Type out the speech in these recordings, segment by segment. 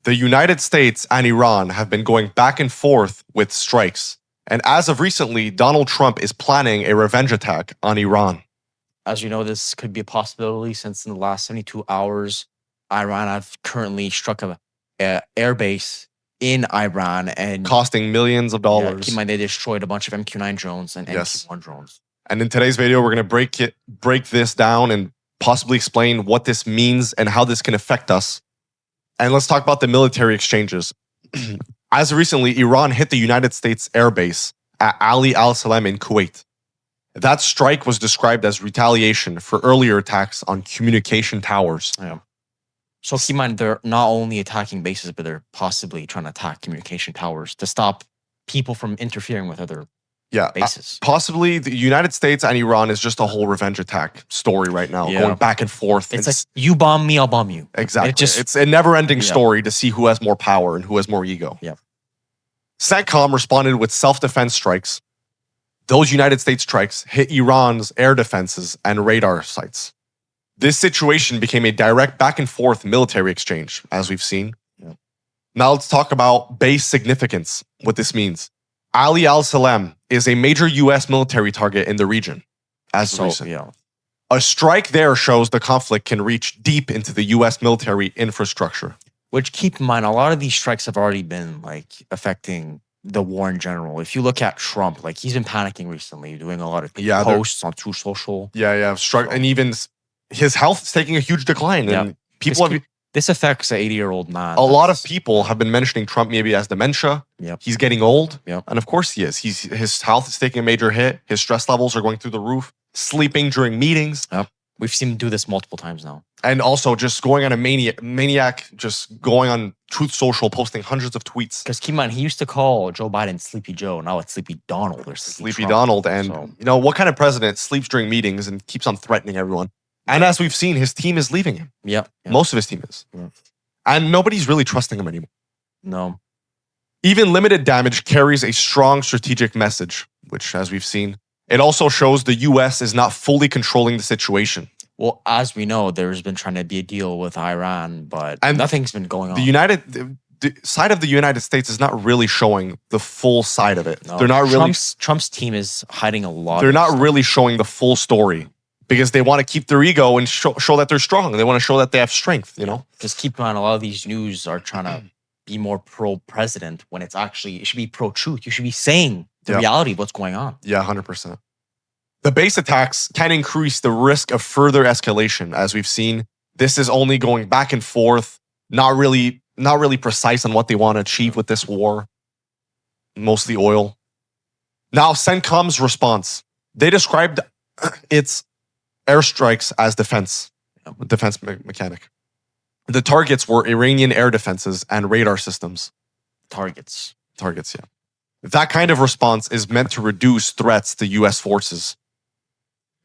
The United States and Iran have been going back and forth with strikes. And as of recently, Donald Trump is planning a revenge attack on Iran. As you know, this could be a possibility since in the last 72 hours, Iran have currently struck a air base in Iran and Costing millions of dollars. keep in mind they destroyed a bunch of MQ-9 drones and MQ-1 drones. And in today's video, we're going to break this down and possibly explain what this means and how this can affect us. And let's talk about the military exchanges. As of recently, Iran hit the United States air base at Ali al-Salam in Kuwait. That strike was described as retaliation for earlier attacks on communication towers. Yeah. So keep in mind, they're not only attacking bases, but they're possibly trying to attack communication towers to stop people from interfering with other bases. Possibly the United States and Iran is just a whole revenge attack story right now, going back and forth. It's like, you bomb me, I'll bomb you. Exactly. It's a never-ending story to see who has more power and who has more ego. Yeah. CENTCOM responded with self-defense strikes. Those United States strikes hit Iran's air defenses and radar sites. This situation became a direct back-and-forth military exchange, as we've seen. Yeah. Now let's talk about base significance, what this means. Ali al-Salam is a major U.S. military target in the region, as of recent. Yeah. A strike there shows the conflict can reach deep into the U.S. military infrastructure. Which, keep in mind, a lot of these strikes have already been affecting the war in general. If you look at Trump, he's been panicking recently, doing a lot of posts on True Social. And even his health is taking a huge decline. And this affects an 80-year-old man. A lot of people have been mentioning Trump maybe as dementia. Yep. He's getting old. Yep. And of course he is. His health is taking a major hit. His stress levels are going through the roof. Sleeping during meetings. Yep. We've seen him do this multiple times now. And also just going on a maniac, just going on Truth Social, posting hundreds of tweets. Because keep in mind, he used to call Joe Biden Sleepy Joe. Now it's Sleepy Donald or Sleepy Donald. And what kind of president sleeps during meetings and keeps on threatening everyone? And as we've seen, his team is leaving him. Yep. Most of his team is. Yeah. And nobody's really trusting him anymore. No. Even limited damage carries a strong strategic message, which, as we've seen, it also shows the U.S. is not fully controlling the situation. Well, as we know, there's been trying to be a deal with Iran, but nothing's been going on. The side of the United States is not really showing the full side of it. No. They're not really. Trump's team is hiding a lot. They're not really showing the full story because they want to keep their ego and show that they're strong. They want to show that they have strength. Because keep in mind, a lot of these news are trying to be more pro-president when it should be pro-truth. You should be saying the reality of what's going on. Yeah, 100%. The base attacks can increase the risk of further escalation, as we've seen. This is only going back and forth, not really precise on what they want to achieve with this war. Mostly oil. Now, CENTCOM's response. They described its airstrikes as defense mechanic. The targets were Iranian air defenses and radar systems. Targets, yeah. That kind of response is meant to reduce threats to U.S. forces.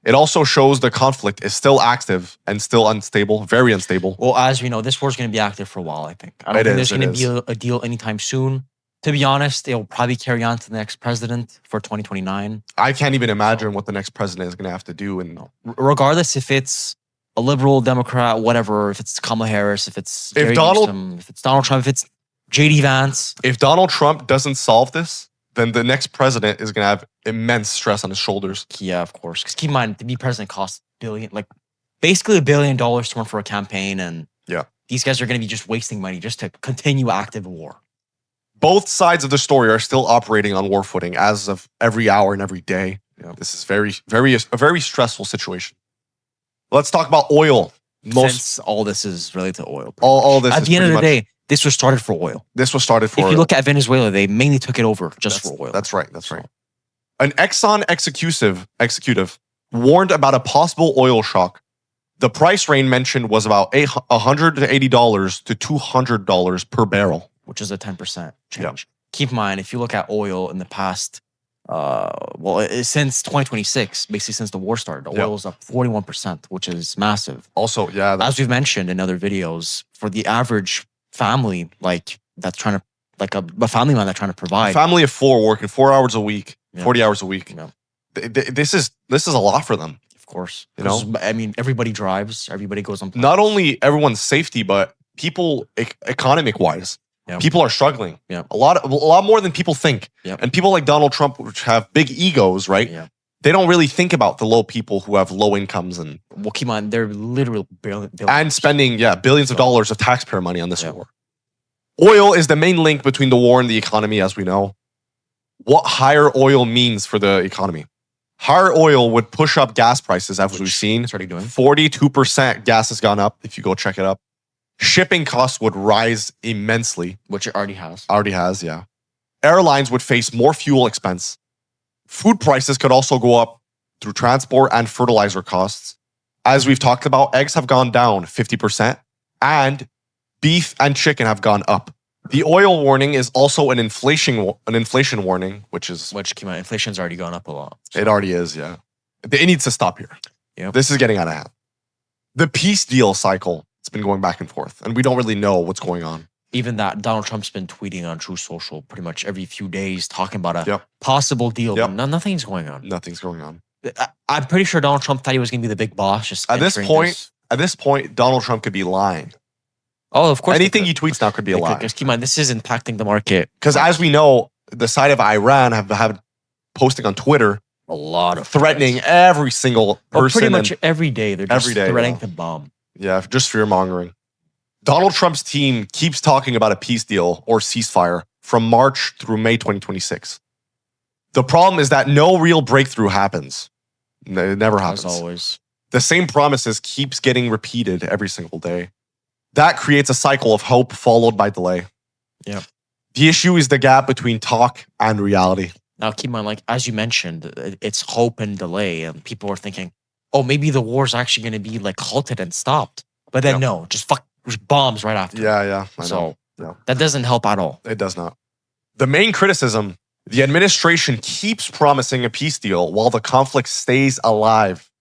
It also shows the conflict is still active and still unstable, very unstable. Well, as we know, this war is going to be active for a while, I think. I don't think there's going to be a deal anytime soon. To be honest, it'll probably carry on to the next president for 2029. I can't even imagine what the next president is going to have to do. And regardless if it's a liberal, Democrat, whatever, if it's Kamala Harris, if it's Donald Trump, if it's JD Vance. If Donald Trump doesn't solve this, then the next president is going to have immense stress on his shoulders. Yeah, of course. Because keep in mind, to be president costs basically $1 billion to run for a campaign. And these guys are going to be just wasting money just to continue active war. Both sides of the story are still operating on war footing as of every hour and every day. This is a very stressful situation. Let's talk about oil. Since all this is related to oil. All this at the end of the day, this was started for oil. This was started for oil. If you look at Venezuela, they mainly took it over for oil. That's right. An Exxon executive warned about a possible oil shock. The price range mentioned was about $180 to $200 per barrel. Which is a 10% change. Keep in mind, if you look at oil in the past, since 2026, basically since the war started, oil is up 41%, which is massive. Also, as we've mentioned in other videos, for the average family, that's trying to, a family man that's trying to provide. A family of four working 4 hours a week, 40 hours a week. Yeah. This is a lot for them. Of course. I mean, everybody drives, everybody goes on planes. Not only everyone's safety, but economic-wise, Yeah. people are struggling. Yeah. A lot more than people think. Yeah. And people like Donald Trump, which have big egos, right? Yeah. They don't really think about the low people who have low incomes and Well, keep in mind, they're literally billions. and spending billions of So- dollars of taxpayer money on this Yeah. war. Oil is the main link between the war and the economy, as we know. What higher oil means for the economy? Higher oil would push up gas prices, as we've Which seen. it's already doing. 42% gas has gone up, if you go check it up. Shipping costs would rise immensely. Which it already has. Already has, yeah. Airlines would face more fuel expense. Food prices could also go up through transport and fertilizer costs. As we've talked about, eggs have gone down 50%, and beef and chicken have gone up. The oil warning is also an inflation warning, which Keep in mind, inflation's already gone up a lot. it already is, yeah. It needs to stop here. Yep. This is getting out of hand. The peace deal cycle, it's been going back and forth, and we don't really know what's going on. Even that, Donald Trump's been tweeting on True Social pretty much every few days talking about a Yep. possible deal. Yep. But nothing's going on. Nothing's going on. I'm pretty sure Donald Trump thought he was going to be the big boss. Just At this entering point, Donald Trump could be lying. Oh, of course. Anything he tweets now could be a lie. Just keep in mind, this is impacting the market. Because as we know, the side of Iran have had posting on Twitter A lot of threatening threats. every single person. Pretty much and- every day. They're just Every day, threatening yeah. to bomb. Yeah, just fear mongering. Donald Trump's team keeps talking about a peace deal or ceasefire from March through May 2026. The problem is that no real breakthrough happens. It never happens. As always. The same promises keeps getting repeated every single day. That creates a cycle of hope followed by delay. Yep. The issue is the gap between talk and reality. Now, keep in mind, like, as you mentioned, it's hope and delay. And people are thinking, oh, maybe the war's actually going to be like halted and stopped. But then Yep. no, just bombs right after. Yeah, I know. So Yeah. that doesn't help at all. It does not. The main criticism, the administration keeps promising a peace deal while the conflict stays alive.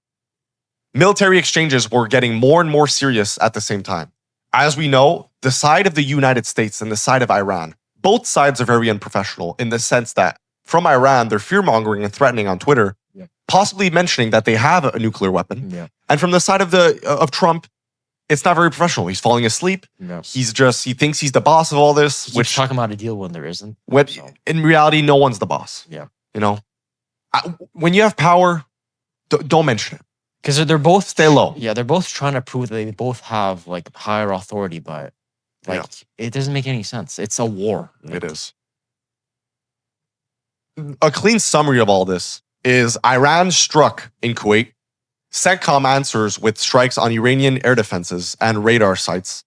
Military exchanges were getting more and more serious at the same time. As we know, the side of the United States and the side of Iran, both sides are very unprofessional in the sense that from Iran, they're fear-mongering and threatening on Twitter, Yeah. possibly mentioning that they have a nuclear weapon. Yeah. And from the side of Trump, it's not very professional. He's falling asleep. Yeah. He thinks he's the boss of all this, He keeps which talking about a deal when there isn't. when, So, in reality, no one's the boss. Yeah. You know, when you have power, don't mention it. because they're both Stay low. Yeah, they're both trying to prove that they both have like higher authority, but like it doesn't make any sense. It's a war. It is. A clean summary of all this is Iran struck in Kuwait. CENTCOM answers with strikes on Iranian air defenses and radar sites.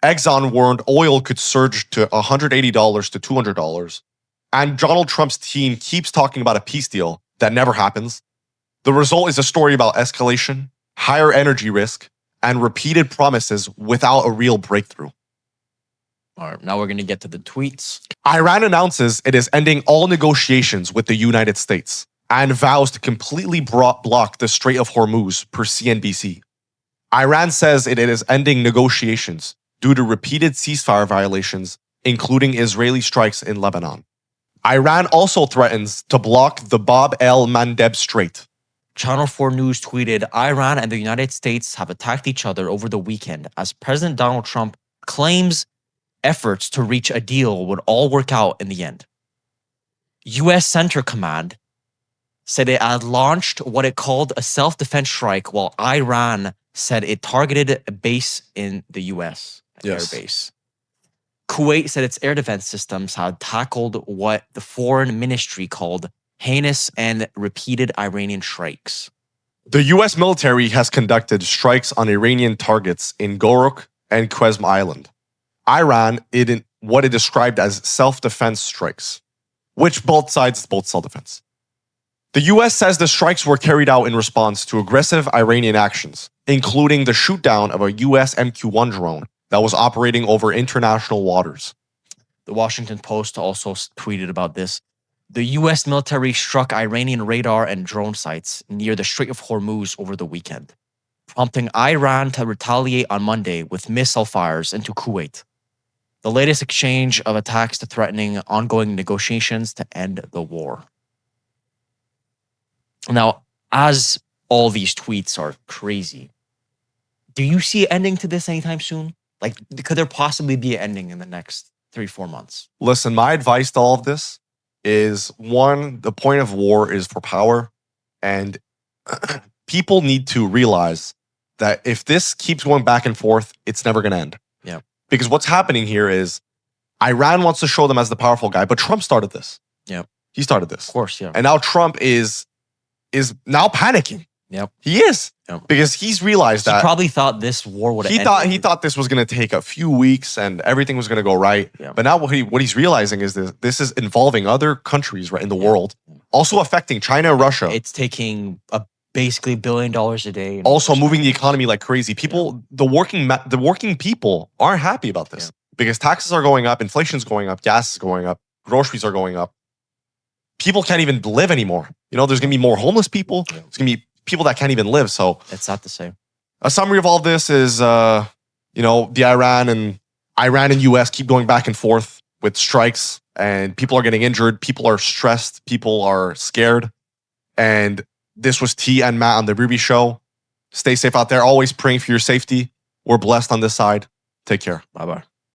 Exxon warned oil could surge to $180 to $200. And Donald Trump's team keeps talking about a peace deal that never happens. The result is a story about escalation, higher energy risk, and repeated promises without a real breakthrough. All right, now we're gonna get to the tweets. Iran announces it is ending all negotiations with the United States and vows to completely block the Strait of Hormuz per CNBC. Iran says it is ending negotiations due to repeated ceasefire violations, including Israeli strikes in Lebanon. Iran also threatens to block the Bab el-Mandeb Strait. Channel 4 News tweeted, Iran and the United States have attacked each other over the weekend as President Donald Trump claims efforts to reach a deal would all work out in the end. U.S. Center Command said it had launched what it called a self-defense strike, while Iran said it targeted a base in the U.S. Yes. air base. Kuwait said its air defense systems had tackled what the foreign ministry called heinous and repeated Iranian strikes. The U.S. military has conducted strikes on Iranian targets in Goruk and Qeshm Island. Iran, in what it described as self-defense strikes, which both sides both self-defense. The U.S. says the strikes were carried out in response to aggressive Iranian actions, including the shoot-down of a U.S. MQ-1 drone that was operating over international waters. The Washington Post also tweeted about this. The U.S. military struck Iranian radar and drone sites near the Strait of Hormuz over the weekend, prompting Iran to retaliate on Monday with missile fires into Kuwait. The latest exchange of attacks to threatening ongoing negotiations to end the war. Now, as all these tweets are crazy, do you see an ending to this anytime soon? Like, could there possibly be an ending in the next 3-4 months? Listen, my advice to all of this is one, the point of war is for power. And people need to realize that if this keeps going back and forth, it's never going to end. Yeah. Because what's happening here is Iran wants to show them as the powerful guy, but Trump started this. Yeah. He started this. Of course, yeah. And now Trump is now panicking. Yep. He is. Yep. Because he's realized that He probably thought this war would end. he thought this was going to take a few weeks and everything was going to go right. Yeah. But now what he's realizing is this is involving other countries right in the world, also affecting China and Russia. It's taking basically $1 billion a day. Also moving the economy like crazy. People, the working people aren't happy about this because taxes are going up, inflation's going up, gas is going up, groceries are going up. People can't even live anymore. You know, there's going to be more homeless people. Yeah. There's going to be people that can't even live. So It's not the same. a summary of all this is, the Iran and US keep going back and forth with strikes and people are getting injured. People are stressed. People are scared. And this was T and Matt on The Berube Show. Stay safe out there. Always praying for your safety. We're blessed on this side. Take care. Bye-bye.